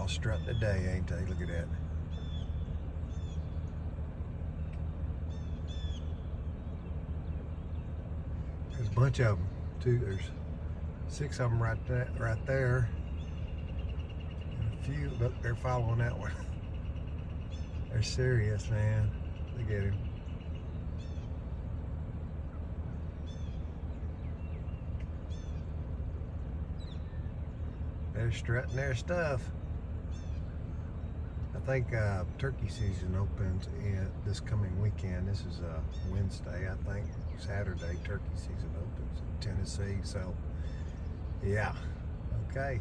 all strutting today, ain't they? Look at that. There's a bunch of them too. There's 6 of them right there. And a few, look, they're following that one. They're serious, man. Look at him. They're strutting their stuff. I think turkey season opens this coming weekend. This is Wednesday, I think. Saturday, turkey season opens in Tennessee. So, yeah. Okay.